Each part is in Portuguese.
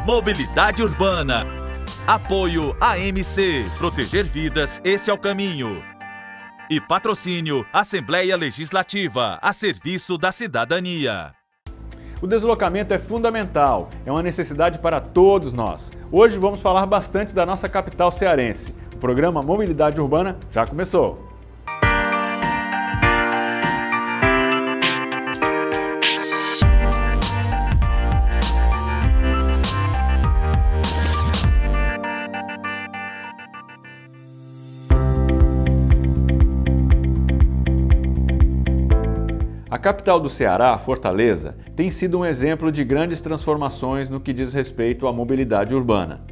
Mobilidade Urbana. Apoio AMC. Proteger vidas, esse é o caminho. E patrocínio Assembleia Legislativa, a serviço da cidadania. O deslocamento é fundamental, é uma necessidade para todos nós. Hoje vamos falar bastante da nossa capital cearense. O programa Mobilidade Urbana já começou. A capital do Ceará, Fortaleza, tem sido um exemplo de grandes transformações no que diz respeito à mobilidade urbana.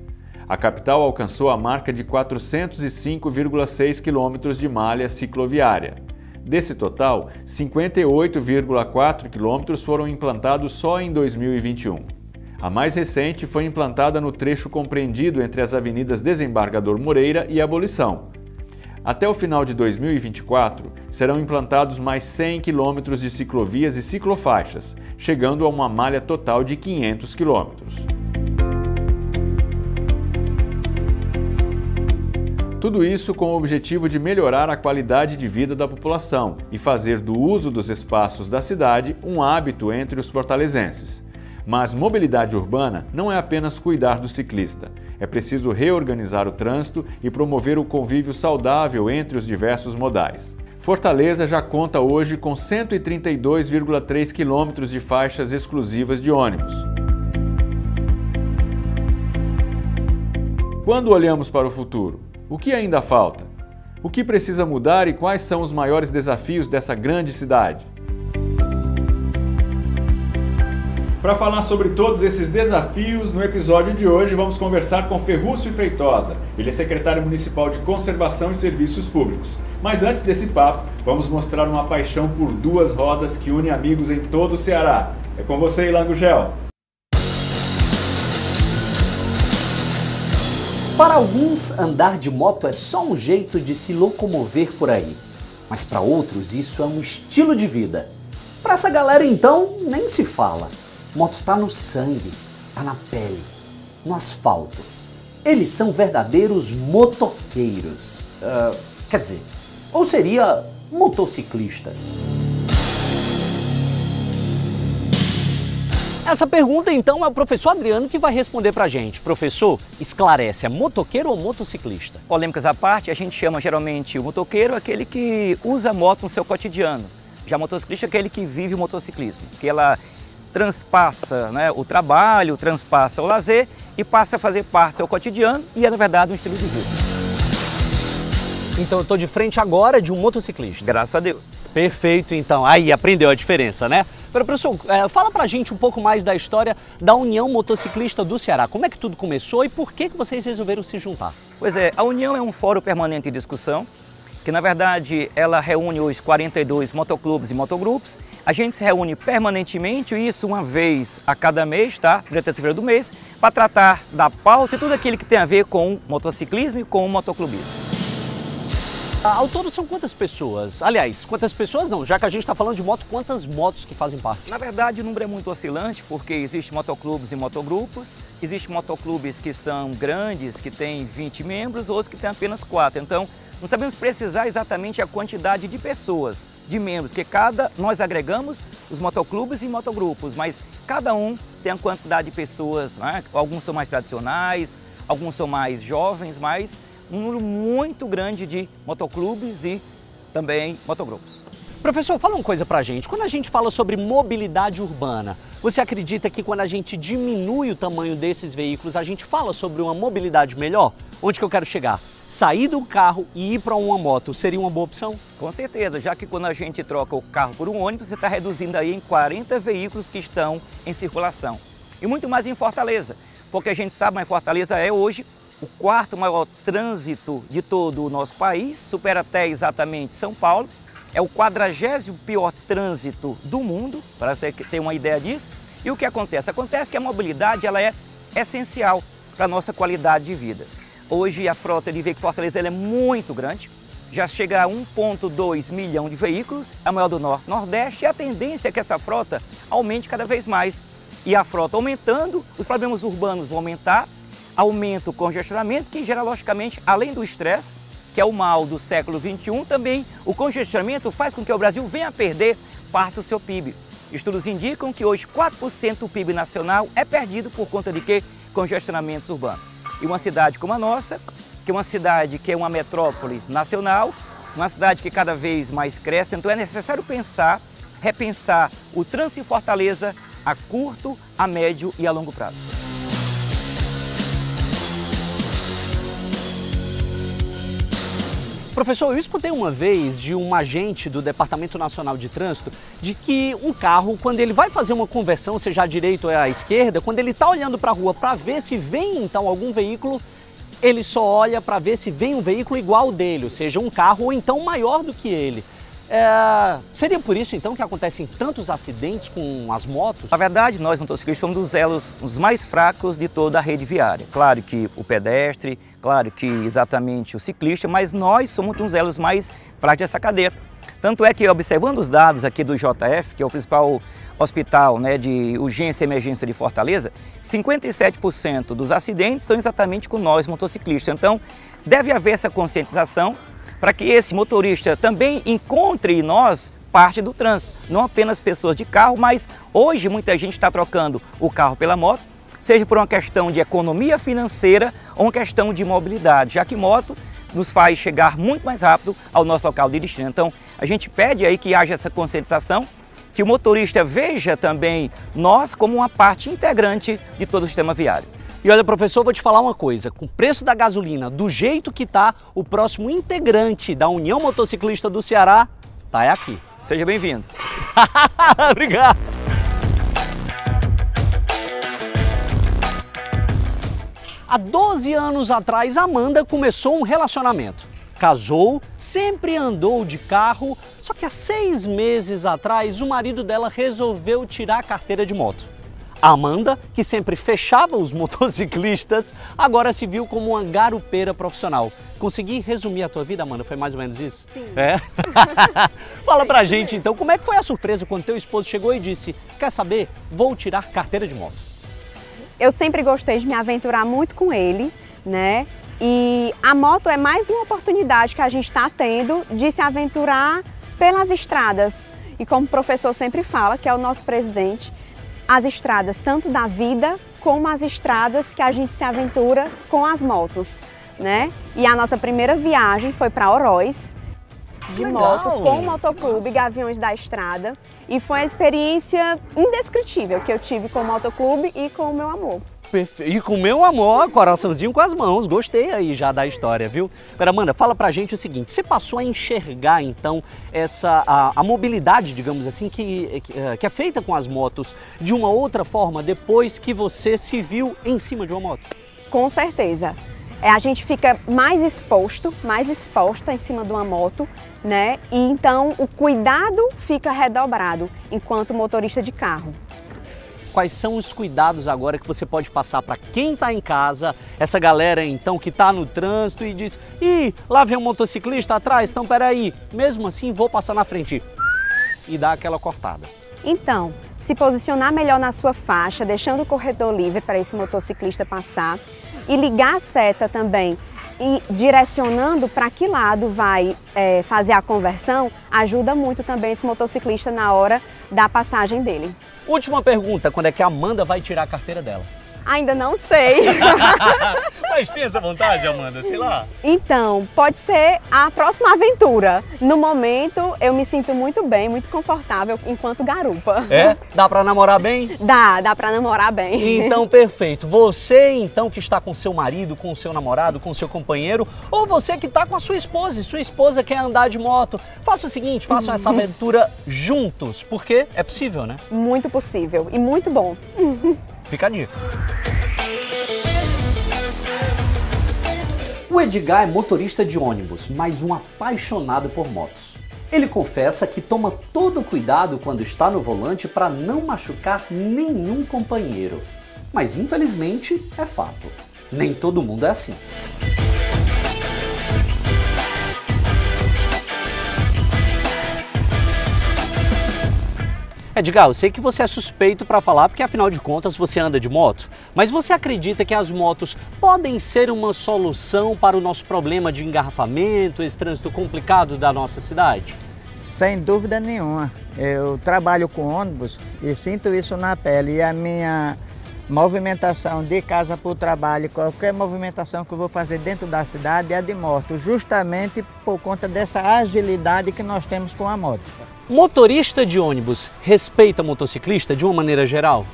A capital alcançou a marca de 405,6 quilômetros de malha cicloviária. Desse total, 58,4 quilômetros foram implantados só em 2021. A mais recente foi implantada no trecho compreendido entre as avenidas Desembargador Moreira e Abolição. Até o final de 2024, serão implantados mais 100 quilômetros de ciclovias e ciclofaixas, chegando a uma malha total de 500 quilômetros. Tudo isso com o objetivo de melhorar a qualidade de vida da população e fazer do uso dos espaços da cidade um hábito entre os fortalezenses. Mas mobilidade urbana não é apenas cuidar do ciclista. É preciso reorganizar o trânsito e promover o convívio saudável entre os diversos modais. Fortaleza já conta hoje com 132,3 quilômetros de faixas exclusivas de ônibus. Quando olhamos para o futuro, o que ainda falta? O que precisa mudar e quais são os maiores desafios dessa grande cidade? Para falar sobre todos esses desafios, no episódio de hoje vamos conversar com Ferrúcio Feitosa. Ele é secretário municipal de Conservação e Serviços Públicos. Mas antes desse papo, vamos mostrar uma paixão por duas rodas que une amigos em todo o Ceará. É com você, Ilan Gugel. Para alguns, andar de moto é só um jeito de se locomover por aí. Mas para outros, isso é um estilo de vida. Para essa galera, então, nem se fala. Moto tá no sangue, tá na pele, no asfalto. Eles são verdadeiros motoqueiros. Quer dizer, ou seria motociclistas. Essa pergunta, então, é o professor Adriano que vai responder pra gente. Professor, esclarece, é motoqueiro ou motociclista? Polêmicas à parte, a gente chama geralmente o motoqueiro aquele que usa a moto no seu cotidiano. Já o motociclista é aquele que vive o motociclismo, que ela transpassa, né, o trabalho, transpassa o lazer e passa a fazer parte do seu cotidiano e é, na verdade, um estilo de vida. Então eu estou de frente agora de um motociclista. Graças a Deus. Perfeito, então. Aí, aprendeu a diferença, né? Professor, fala pra gente um pouco mais da história da União Motociclista do Ceará. Como é que tudo começou e por que vocês resolveram se juntar? Pois é, a União é um fórum permanente de discussão, que na verdade ela reúne os 42 motoclubes e motogrupos. A gente se reúne permanentemente, isso uma vez a cada mês, tá? Primeira terça-feira do mês, para tratar da pauta e tudo aquilo que tem a ver com o motociclismo e com o motoclubismo. Ao todo são quantas pessoas? Aliás, quantas pessoas não, já que a gente está falando de moto, quantas motos que fazem parte? Na verdade, o número é muito oscilante, porque existem motoclubes e motogrupos, existem motoclubes que são grandes, que têm 20 membros, outros que têm apenas 4. Então, não sabemos precisar exatamente a quantidade de pessoas, de membros, que nós agregamos os motoclubes e motogrupos, mas cada um tem a quantidade de pessoas, né? Alguns são mais tradicionais, alguns são mais jovens, mas um número muito grande de motoclubes e também motogrupos. Professor, fala uma coisa pra gente. Quando a gente fala sobre mobilidade urbana, você acredita que quando a gente diminui o tamanho desses veículos, a gente fala sobre uma mobilidade melhor? Onde que eu quero chegar? Sair do carro e ir para uma moto seria uma boa opção? Com certeza, já que quando a gente troca o carro por um ônibus, você está reduzindo aí em 40 veículos que estão em circulação. E muito mais em Fortaleza, porque a gente sabe, mas Fortaleza é hoje o quarto maior trânsito de todo o nosso país, supera até exatamente São Paulo, é o 40º pior trânsito do mundo, para você ter uma ideia disso. E o que acontece? Acontece que a mobilidade ela é essencial para a nossa qualidade de vida. Hoje a frota de veículos Fortaleza ela é muito grande, já chega a 1,2 milhão de veículos, a maior do Norte e Nordeste, e a tendência é que essa frota aumente cada vez mais. e a frota aumentando, os problemas urbanos vão aumentar, aumenta o congestionamento, que gera, logicamente, além do estresse, que é o mal do século XXI, também o congestionamento faz com que o Brasil venha a perder parte do seu PIB. Estudos indicam que hoje 4% do PIB nacional é perdido por conta de quê? Congestionamentos urbanos. E uma cidade como a nossa, que é uma cidade que é uma metrópole nacional, uma cidade que cada vez mais cresce, então é necessário repensar o trânsito em Fortaleza a curto, a médio e a longo prazo. Professor, eu escutei uma vez de um agente do Departamento Nacional de Trânsito de que um carro, quando ele vai fazer uma conversão, seja à direita ou à esquerda, quando ele está olhando para a rua para ver se vem então algum veículo, ele só olha para ver se vem um veículo igual ao dele, ou seja, um carro ou então maior do que ele. Seria por isso então que acontecem tantos acidentes com as motos? Na verdade, nós motociclistas somos dos elos os mais fracos de toda a rede viária. Claro que o pedestre, claro que exatamente o ciclista, mas nós somos uns elos mais fracos dessa cadeia. Tanto é que, observando os dados aqui do JF, que é o principal hospital, né, de urgência e emergência de Fortaleza, 57% dos acidentes são exatamente com nós motociclistas. Então, deve haver essa conscientização para que esse motorista também encontre em nós parte do trânsito, não apenas pessoas de carro, mas hoje muita gente está trocando o carro pela moto, seja por uma questão de economia financeira ou uma questão de mobilidade, já que moto nos faz chegar muito mais rápido ao nosso local de destino. Então, a gente pede aí que haja essa conscientização, que o motorista veja também nós como uma parte integrante de todo o sistema viário. E olha, professor, vou te falar uma coisa, com o preço da gasolina do jeito que tá, o próximo integrante da União Motociclista do Ceará tá aqui. Seja bem-vindo. Obrigado. Há 12 anos atrás, Amanda começou um relacionamento. Casou, sempre andou de carro, só que há 6 meses atrás o marido dela resolveu tirar a carteira de moto. A Amanda, que sempre fechava os motociclistas, agora se viu como uma garupeira profissional. Consegui resumir a tua vida, Amanda? Foi mais ou menos isso? Sim. É? Fala pra gente então, como é que foi a surpresa quando teu esposo chegou e disse: quer saber? Vou tirar carteira de moto. Eu sempre gostei de me aventurar muito com ele, né? E a moto é mais uma oportunidade que a gente está tendo de se aventurar pelas estradas. E como o professor sempre fala, que é o nosso presidente, as estradas tanto da vida como as estradas que a gente se aventura com as motos, né? E a nossa primeira viagem foi para Oroz, de moto, com o Motoclube Gaviões da Estrada. E foi uma experiência indescritível que eu tive com o Motoclube e com o meu amor. Perfeito. E com o meu amor, coraçãozinho com as mãos. Gostei aí já da história, viu? Agora, Amanda, fala pra gente o seguinte, você passou a enxergar então a mobilidade, digamos assim, que é feita com as motos de uma outra forma depois que você se viu em cima de uma moto? Com certeza. A gente fica mais exposta em cima de uma moto, né? E então o cuidado fica redobrado enquanto motorista de carro. Quais são os cuidados agora que você pode passar para quem está em casa, essa galera então que está no trânsito e diz: ih, lá vem um motociclista atrás, então peraí, mesmo assim vou passar na frente e dar aquela cortada. Então, se posicionar melhor na sua faixa, deixando o corredor livre para esse motociclista passar e ligar a seta também e direcionando para que lado vai fazer a conversão, ajuda muito também esse motociclista na hora da passagem dele. Última pergunta, quando é que a Amanda vai tirar a carteira dela? Ainda não sei. Mas tem essa vontade, Amanda? Sei lá. Então, pode ser a próxima aventura. No momento, eu me sinto muito bem, muito confortável enquanto garupa. É? Dá pra namorar bem? Dá pra namorar bem. Então, perfeito. Você, então, que está com seu marido, com seu namorado, com seu companheiro, ou você que está com a sua esposa e sua esposa quer andar de moto, faça o seguinte, façam essa aventura juntos, porque é possível, né? Muito possível e muito bom. Fica a dica. O Edgar é motorista de ônibus, mas um apaixonado por motos. Ele confessa que toma todo o cuidado quando está no volante para não machucar nenhum companheiro. Mas infelizmente é fato, nem todo mundo é assim. Edgar, eu sei que você é suspeito para falar, porque afinal de contas você anda de moto, mas você acredita que as motos podem ser uma solução para o nosso problema de engarrafamento, esse trânsito complicado da nossa cidade? Sem dúvida nenhuma. Eu trabalho com ônibus e sinto isso na pele. E a minha movimentação de casa para o trabalho, qualquer movimentação que eu vou fazer dentro da cidade é de moto, justamente por conta dessa agilidade que nós temos com a moto. Motorista de ônibus respeita motociclista de uma maneira geral?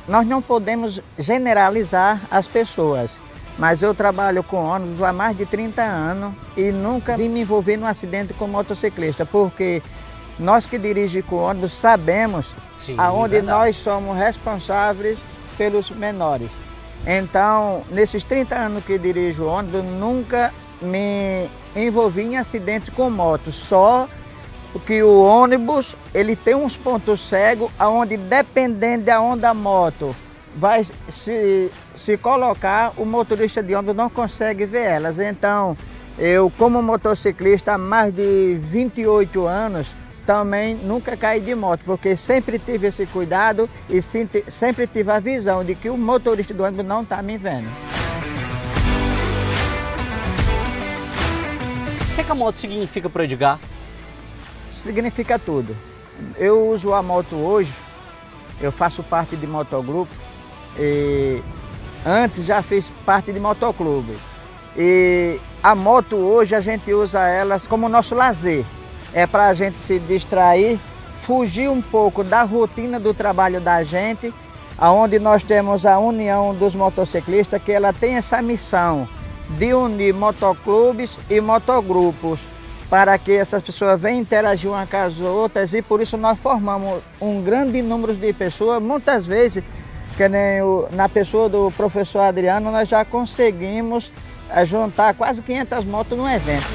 Nós não podemos generalizar as pessoas, mas eu trabalho com ônibus há mais de 30 anos e nunca vi me envolver num acidente com motociclista, porque nós que dirigimos com ônibus sabemos aonde nós somos responsáveis pelos menores. Então, nesses 30 anos que dirijo ônibus, nunca me envolvi em acidentes com moto, só que o ônibus ele tem uns pontos cegos, onde dependendo de onde a moto vai se colocar, o motorista de ônibus não consegue ver elas. Então, eu como motociclista há mais de 28 anos, também nunca caí de moto, porque sempre tive esse cuidado e sempre tive a visão de que o motorista do ônibus não está me vendo. O que a moto significa para o Edgar? Significa tudo. Eu uso a moto hoje, eu faço parte de motogrupo e antes já fiz parte de motoclube. E a moto hoje a gente usa elas como nosso lazer. É para a gente se distrair, fugir um pouco da rotina do trabalho da gente, onde nós temos a União dos Motociclistas, que ela tem essa missão de unir motoclubes e motogrupos, para que essas pessoas venham interagir umas com as outras, e por isso nós formamos um grande número de pessoas. Muitas vezes, que nem na pessoa do professor Adriano, nós já conseguimos juntar quase 500 motos num evento.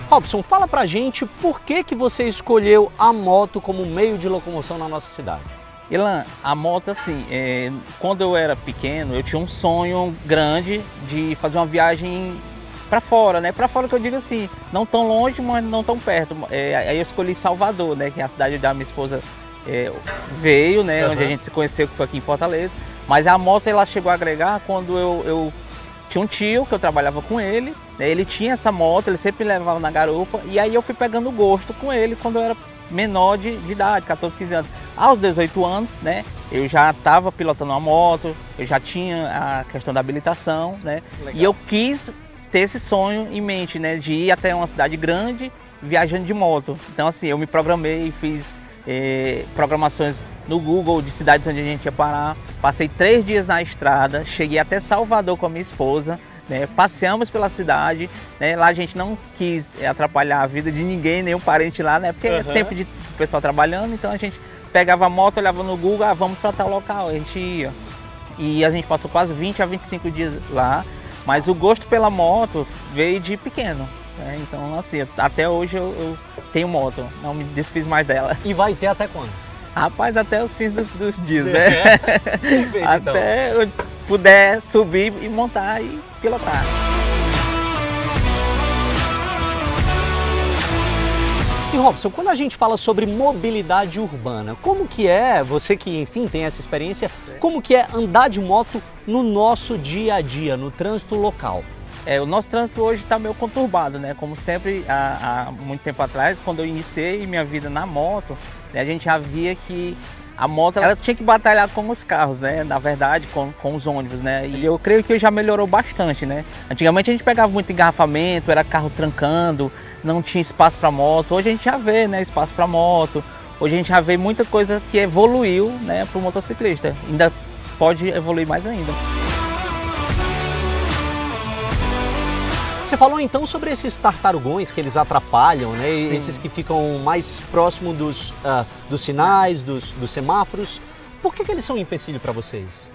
Robson, fala pra gente por que você escolheu a moto como meio de locomoção na nossa cidade. Ilan, a moto assim, quando eu era pequeno, eu tinha um sonho grande de fazer uma viagem para fora, né? Para fora que eu digo assim, não tão longe, mas não tão perto. Aí eu escolhi Salvador, né? Que é a cidade da minha esposa veio, né? Onde a gente se conheceu, que foi aqui em Fortaleza. Mas a moto ela chegou a agregar quando eu tinha um tio que eu trabalhava com ele, né? Ele tinha essa moto, ele sempre me levava na garupa, e aí eu fui pegando gosto com ele quando eu era menor de idade, 14, 15 anos. Aos 18 anos, né, eu já estava pilotando uma moto, eu já tinha a questão da habilitação, né, e eu quis ter esse sonho em mente, né, de ir até uma cidade grande viajando de moto. Então assim, eu me programei, fiz programações no Google de cidades onde a gente ia parar, passei 3 dias na estrada, cheguei até Salvador com a minha esposa, né, passeamos pela cidade, né, lá a gente não quis atrapalhar a vida de ninguém, nenhum parente lá, né, porque é tempo de pessoal trabalhando, então a gente pegava a moto, olhava no Google, vamos para tal local, a gente ia. E a gente passou quase 20 a 25 dias lá, mas o gosto pela moto veio de pequeno, né, então assim, até hoje eu tenho moto, não me desfiz mais dela. E vai ter até quando? Rapaz, até os fins dos dias, né? Até eu puder subir e montar e pilotar. E Robson, quando a gente fala sobre mobilidade urbana, como que é, você que enfim tem essa experiência, como que é andar de moto no nosso dia a dia, no trânsito local? O nosso trânsito hoje está meio conturbado, né? Como sempre, há muito tempo atrás, quando eu iniciei minha vida na moto, né, a gente já via que a moto ela tinha que batalhar com os carros, né? Na verdade, com os ônibus, né? E eu creio que já melhorou bastante, né? Antigamente a gente pegava muito engarrafamento, era carro trancando, não tinha espaço para moto. Hoje a gente já vê, né, espaço para moto. Hoje a gente já vê muita coisa que evoluiu, né, para o motociclista. Ainda pode evoluir mais ainda. Você falou então sobre esses tartarugões que eles atrapalham, né? Sim. Esses que ficam mais próximos dos sinais, dos semáforos. Por que eles são um empecilho para vocês?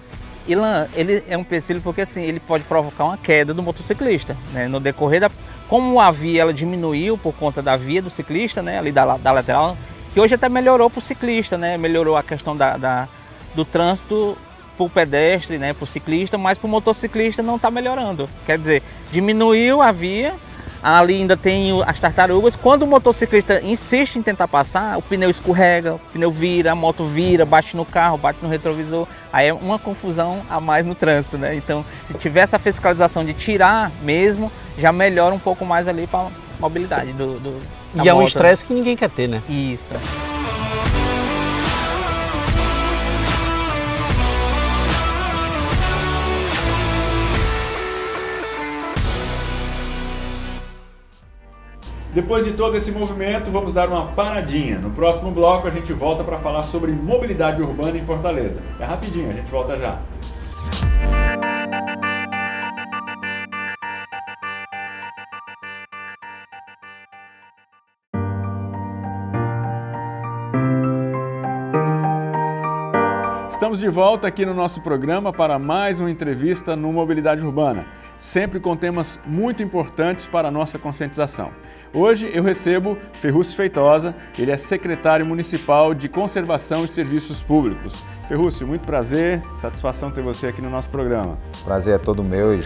Ilan, ele é um empecilho porque assim, ele pode provocar uma queda do motociclista, né? No decorrer da... Como a via ela diminuiu por conta da via do ciclista, né? Ali da lateral, que hoje até melhorou para o ciclista, né? Melhorou a questão do trânsito para o pedestre, né, para o ciclista, mas para o motociclista não está melhorando. Quer dizer, diminuiu a via, ali ainda tem as tartarugas. Quando o motociclista insiste em tentar passar, o pneu escorrega, o pneu vira, a moto vira, bate no carro, bate no retrovisor. Aí é uma confusão a mais no trânsito, né? Então, se tiver essa fiscalização de tirar mesmo, já melhora um pouco mais ali para a mobilidade da E é um moto, estresse que ninguém quer ter, né? Isso. Depois de todo esse movimento, vamos dar uma paradinha. No próximo bloco a gente volta para falar sobre mobilidade urbana em Fortaleza. É rapidinho, a gente volta já. Estamos de volta aqui no nosso programa para mais uma entrevista no Mobilidade Urbana, sempre com temas muito importantes para a nossa conscientização. Hoje eu recebo Ferrúcio Feitosa, ele é secretário municipal de Conservação e Serviços Públicos. Ferrúcio, muito prazer, satisfação ter você aqui no nosso programa. Prazer é todo meu e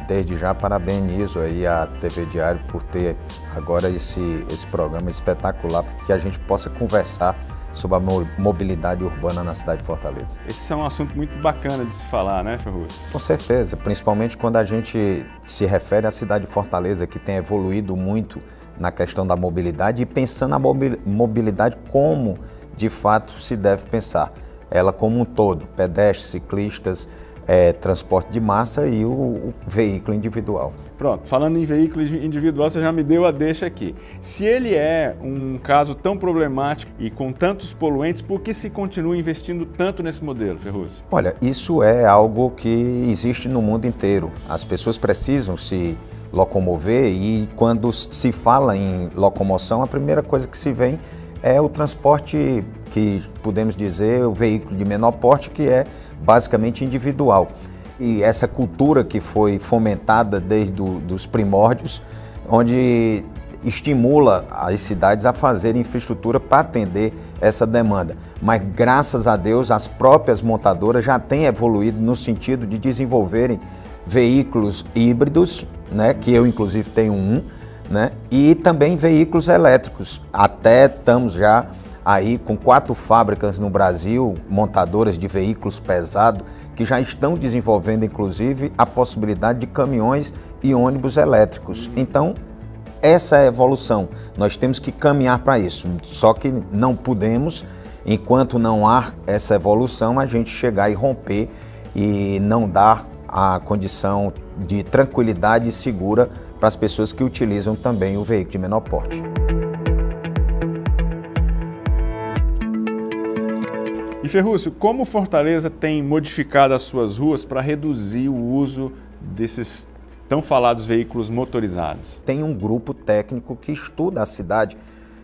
desde já parabenizo aí a TV Diário por ter agora esse programa espetacular, que a gente possa conversar sobre a mobilidade urbana na cidade de Fortaleza. Esse é um assunto muito bacana de se falar, né, Ferrúcio? Com certeza, principalmente quando a gente se refere à cidade de Fortaleza, que tem evoluído muito na questão da mobilidade e pensando a mobilidade como, de fato, se deve pensar. Ela como um todo, pedestres, ciclistas, transporte de massa e o veículo individual. Pronto, falando em veículo individual, você já me deu a deixa aqui. Se ele é um caso tão problemático e com tantos poluentes, por que se continua investindo tanto nesse modelo, Ferrúcio? Olha, isso é algo que existe no mundo inteiro. As pessoas precisam se locomover e quando se fala em locomoção, a primeira coisa que se vem é o transporte, que podemos dizer, o veículo de menor porte, que é basicamente individual. E essa cultura que foi fomentada desde os primórdios, onde estimula as cidades a fazerem infraestrutura para atender essa demanda. Mas graças a Deus as próprias montadoras já têm evoluído no sentido de desenvolverem veículos híbridos, né, que eu inclusive tenho um, né, e também veículos elétricos. Até estamos já aí com 4 fábricas no Brasil, montadoras de veículos pesados, que já estão desenvolvendo inclusive a possibilidade de caminhões e ônibus elétricos. Então, essa é a evolução. Nós temos que caminhar para isso, só que não podemos, enquanto não há essa evolução, a gente chegar e romper e não dar a condição de tranquilidade e segura para as pessoas que utilizam também o veículo de menor porte. E Ferrúcio, como Fortaleza tem modificado as suas ruas para reduzir o uso desses tão falados veículos motorizados? Tem um grupo técnico que estuda a cidade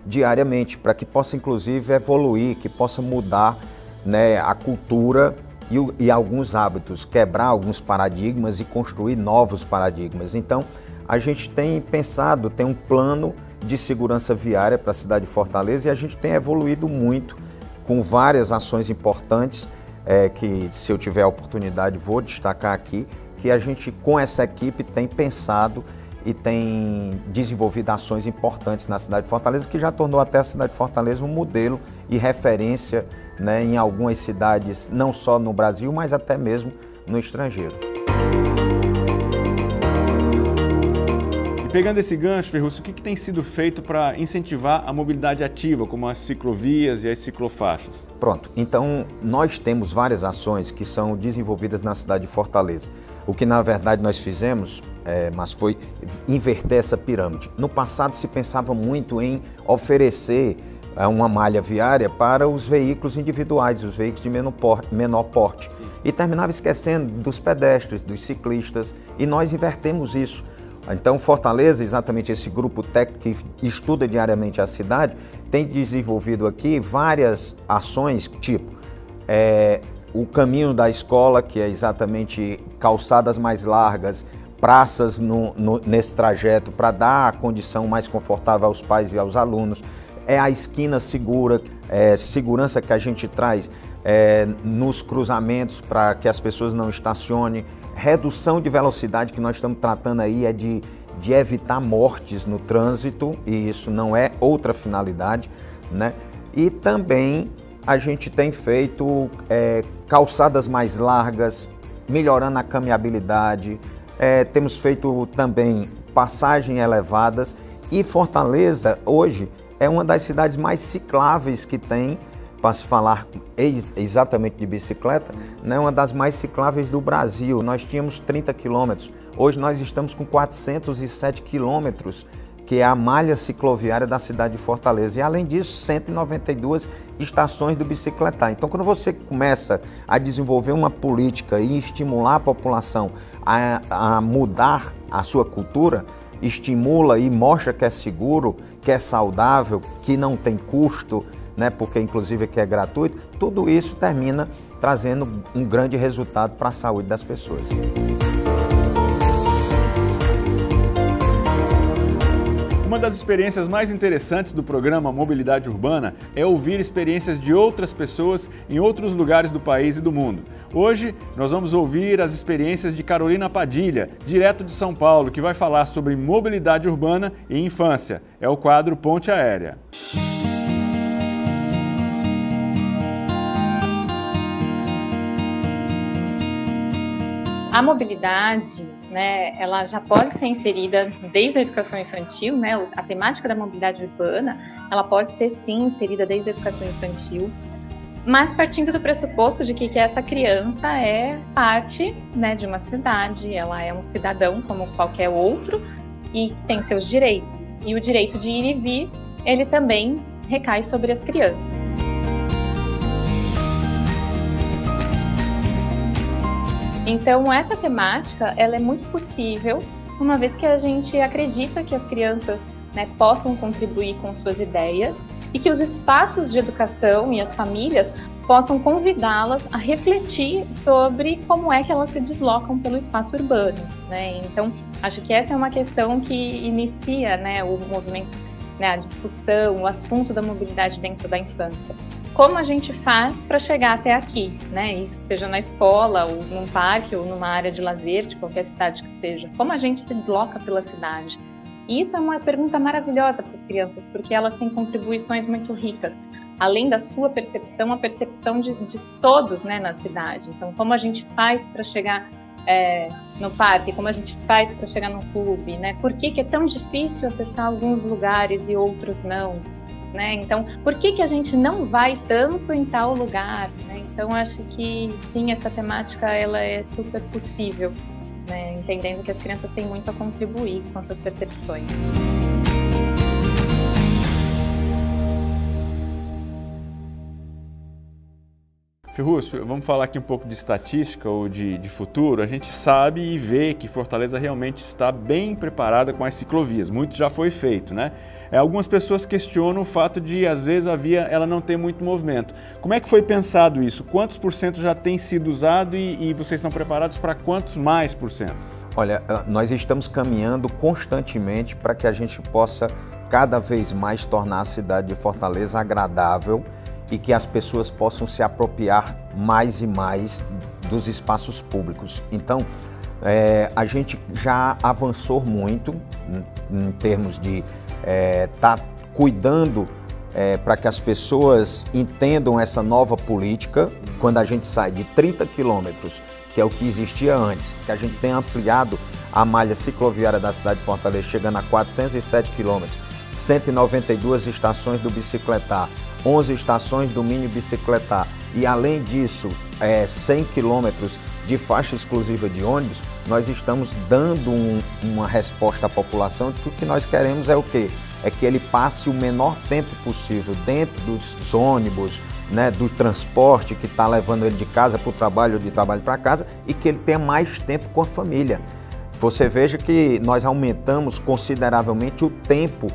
diariamente para que possa inclusive evoluir, que possa mudar, né, a cultura e alguns hábitos, quebrar alguns paradigmas e construir novos paradigmas. Então, a gente tem pensado, tem um plano de segurança viária para a cidade de Fortaleza e a gente tem evoluído muito com várias ações importantes, que se eu tiver a oportunidade vou destacar aqui, que a gente com essa equipe tem pensado e tem desenvolvido ações importantes na cidade de Fortaleza, que já tornou até a cidade de Fortaleza um modelo e referência, né, em algumas cidades, não só no Brasil, mas até mesmo no estrangeiro. E pegando esse gancho, Ferrúcio, o que tem sido feito para incentivar a mobilidade ativa, como as ciclovias e as ciclofaixas? Pronto, então nós temos várias ações que são desenvolvidas na cidade de Fortaleza. O que na verdade nós fizemos, mas foi inverter essa pirâmide. No passado se pensava muito em oferecer uma malha viária para os veículos individuais, os veículos de menor porte. E terminava esquecendo dos pedestres, dos ciclistas, e nós invertemos isso. Então, Fortaleza, exatamente esse grupo técnico que estuda diariamente a cidade, tem desenvolvido aqui várias ações, tipo o caminho da escola, que é exatamente calçadas mais largas, praças nesse trajeto para dar a condição mais confortável aos pais e aos alunos, é a esquina segura, segurança que a gente traz nos cruzamentos para que as pessoas não estacionem, redução de velocidade, que nós estamos tratando aí é de evitar mortes no trânsito, e isso não é outra finalidade, né? E também a gente tem feito calçadas mais largas, melhorando a caminhabilidade, temos feito também passagens elevadas, e Fortaleza hoje é uma das cidades mais cicláveis que tem, para se falar exatamente de bicicleta, né, uma das mais cicláveis do Brasil. Nós tínhamos 30 quilômetros, hoje nós estamos com 407 quilômetros, que é a malha cicloviária da cidade de Fortaleza. E além disso, 192 estações do bicicletar. Então, quando você começa a desenvolver uma política e estimular a população a mudar a sua cultura, estimula e mostra que é seguro, que é saudável, que não tem custo, né, porque inclusive que é gratuito, tudo isso termina trazendo um grande resultado para a saúde das pessoas. Uma das experiências mais interessantes do programa Mobilidade Urbana é ouvir experiências de outras pessoas em outros lugares do país e do mundo. Hoje nós vamos ouvir as experiências de Carolina Padilha, direto de São Paulo, que vai falar sobre mobilidade urbana e infância. É o quadro Ponte Aérea. A mobilidade, né, ela já pode ser inserida desde a educação infantil, né? A temática da mobilidade urbana, ela pode ser sim inserida desde a educação infantil, mas partindo do pressuposto de que essa criança é parte, né, de uma cidade, ela é um cidadão como qualquer outro e tem seus direitos. E o direito de ir e vir, ele também recai sobre as crianças. Então, essa temática, ela é muito possível, uma vez que a gente acredita que as crianças, né, possam contribuir com suas ideias e que os espaços de educação e as famílias possam convidá-las a refletir sobre como é que elas se deslocam pelo espaço urbano, né? Então, acho que essa é uma questão que inicia, né, o movimento, né, a discussão, o assunto da mobilidade dentro da infância. Como a gente faz para chegar até aqui, né? Isso seja na escola, ou num parque, ou numa área de lazer, de qualquer cidade que seja. Como a gente se desloca pela cidade? E isso é uma pergunta maravilhosa para as crianças, porque elas têm contribuições muito ricas. Além da sua percepção, a percepção de todos, né, na cidade. Então, como a gente faz para chegar no parque, como a gente faz para chegar no clube, né? Por que é tão difícil acessar alguns lugares e outros não? Né? Então, por que a gente não vai tanto em tal lugar? Né? Então, acho que sim, essa temática ela é super possível, né? Entendendo que as crianças têm muito a contribuir com suas percepções. Ferrúcio, vamos falar aqui um pouco de estatística ou de futuro. A gente sabe e vê que Fortaleza realmente está bem preparada com as ciclovias. Muito já foi feito, né? Algumas pessoas questionam o fato de, às vezes, a via ela não ter muito movimento. Como é que foi pensado isso? Quantos por cento já tem sido usado e vocês estão preparados para quantos mais por cento? Olha, nós estamos caminhando constantemente para que a gente possa cada vez mais tornar a cidade de Fortaleza agradável e que as pessoas possam se apropriar mais e mais dos espaços públicos. Então, a gente já avançou muito em termos de estar cuidando para que as pessoas entendam essa nova política. Quando a gente sai de 30 quilômetros, que é o que existia antes, que a gente tem ampliado a malha cicloviária da cidade de Fortaleza, chegando a 407 quilômetros, 192 estações do bicicletar, 11 estações do mini bicicletar e, além disso, 100 quilômetros de faixa exclusiva de ônibus. Nós estamos dando uma resposta à população de que o que nós queremos é o quê? É que ele passe o menor tempo possível dentro dos ônibus, né, do transporte que está levando ele de casa para o trabalho ou de trabalho para casa, e que ele tenha mais tempo com a família. Você veja que nós aumentamos consideravelmente o tempo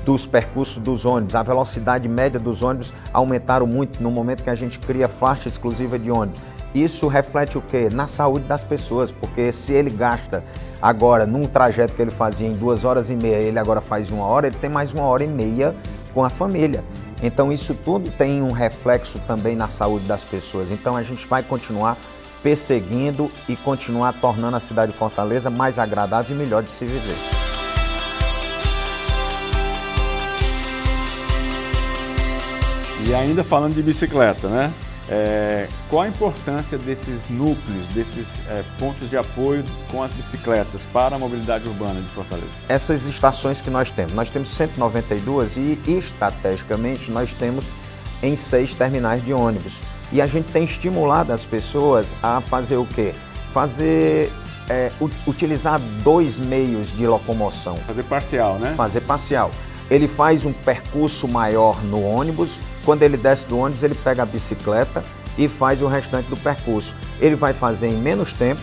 dos percursos dos ônibus, a velocidade média dos ônibus aumentaram muito no momento que a gente cria faixa exclusiva de ônibus. Isso reflete o quê? Na saúde das pessoas, porque se ele gasta agora num trajeto que ele fazia em 2 horas e meia, ele agora faz 1 hora, ele tem mais 1 hora e meia com a família. Então isso tudo tem um reflexo também na saúde das pessoas. Então a gente vai continuar perseguindo e continuar tornando a cidade de Fortaleza mais agradável e melhor de se viver. E ainda falando de bicicleta, né? Qual a importância desses núcleos, desses pontos de apoio com as bicicletas para a mobilidade urbana de Fortaleza? Essas estações que nós temos 192 e estrategicamente nós temos em 6 terminais de ônibus. E a gente tem estimulado as pessoas a fazer o quê? Utilizar 2 meios de locomoção. Fazer parcial, né? Fazer parcial. Ele faz um percurso maior no ônibus, quando ele desce do ônibus ele pega a bicicleta e faz o restante do percurso. Ele vai fazer em menos tempo,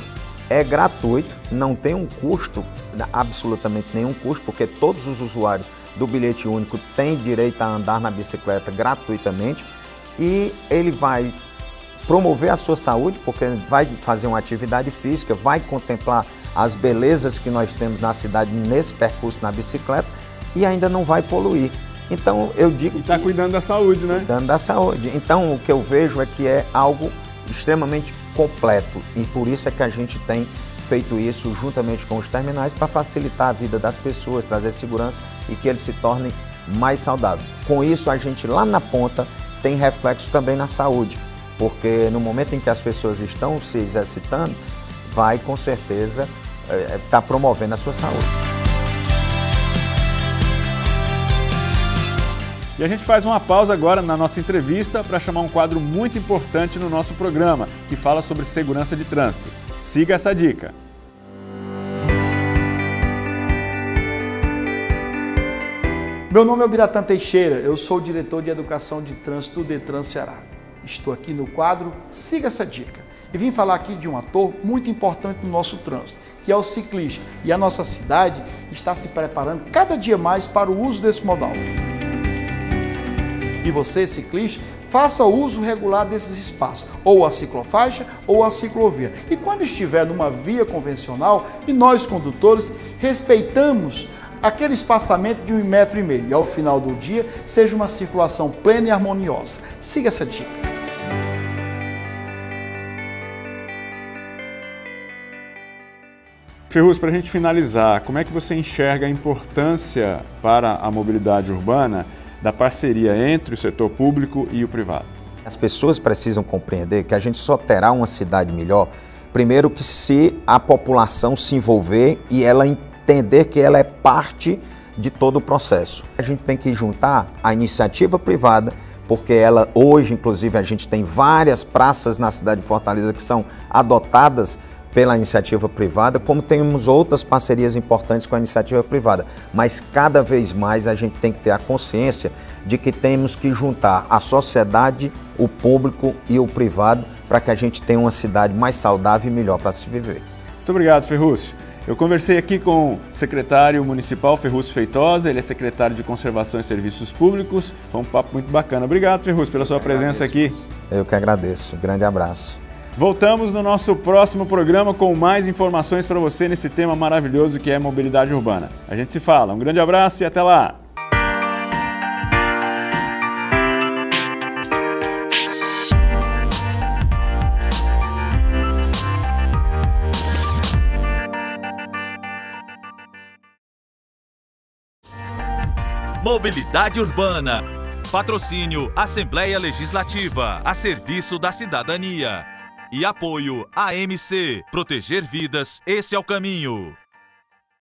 é gratuito, não tem um custo, absolutamente nenhum custo, porque todos os usuários do bilhete único têm direito a andar na bicicleta gratuitamente e ele vai promover a sua saúde, porque vai fazer uma atividade física, vai contemplar as belezas que nós temos na cidade nesse percurso na bicicleta e ainda não vai poluir. Então eu digo que está cuidando da saúde, né? Cuidando da saúde. Então o que eu vejo é que é algo extremamente completo e por isso é que a gente tem feito isso juntamente com os terminais para facilitar a vida das pessoas, trazer segurança e que eles se tornem mais saudáveis. Com isso a gente lá na ponta tem reflexo também na saúde, porque no momento em que as pessoas estão se exercitando, vai com certeza estar promovendo a sua saúde. E a gente faz uma pausa agora na nossa entrevista para chamar um quadro muito importante no nosso programa, que fala sobre segurança de trânsito. Siga essa dica. Meu nome é Biratã Teixeira, eu sou o diretor de Educação de Trânsito do Detran Ceará. Estou aqui no quadro Siga essa dica e vim falar aqui de um ator muito importante no nosso trânsito, que é o ciclista. E a nossa cidade está se preparando cada dia mais para o uso desse modal. E você, ciclista, faça uso regular desses espaços, ou a ciclofaixa ou a ciclovia. E quando estiver numa via convencional, e nós condutores respeitamos aquele espaçamento de 1,5 metro e ao final do dia seja uma circulação plena e harmoniosa. Siga essa dica. Ferruz, para a gente finalizar, como é que você enxerga a importância para a mobilidade urbana da parceria entre o setor público e o privado? As pessoas precisam compreender que a gente só terá uma cidade melhor, primeiro que se a população se envolver e ela entender que ela é parte de todo o processo. A gente tem que juntar a iniciativa privada, porque ela hoje, inclusive, a gente tem várias praças na cidade de Fortaleza que são adotadas pela iniciativa privada, como temos outras parcerias importantes com a iniciativa privada. Mas cada vez mais a gente tem que ter a consciência de que temos que juntar a sociedade, o público e o privado para que a gente tenha uma cidade mais saudável e melhor para se viver. Muito obrigado, Ferruz. Eu conversei aqui com o secretário municipal Ferruz Feitosa, ele é secretário de Conservação e Serviços Públicos. Foi um papo muito bacana. Obrigado, Ferruz, pela sua presença aqui. Eu que agradeço. Um grande abraço. Voltamos no nosso próximo programa com mais informações para você nesse tema maravilhoso que é mobilidade urbana. A gente se fala. Um grande abraço e até lá! Mobilidade Urbana. Patrocínio Assembleia Legislativa, a serviço da cidadania. E apoio AMC. Proteger vidas, esse é o caminho.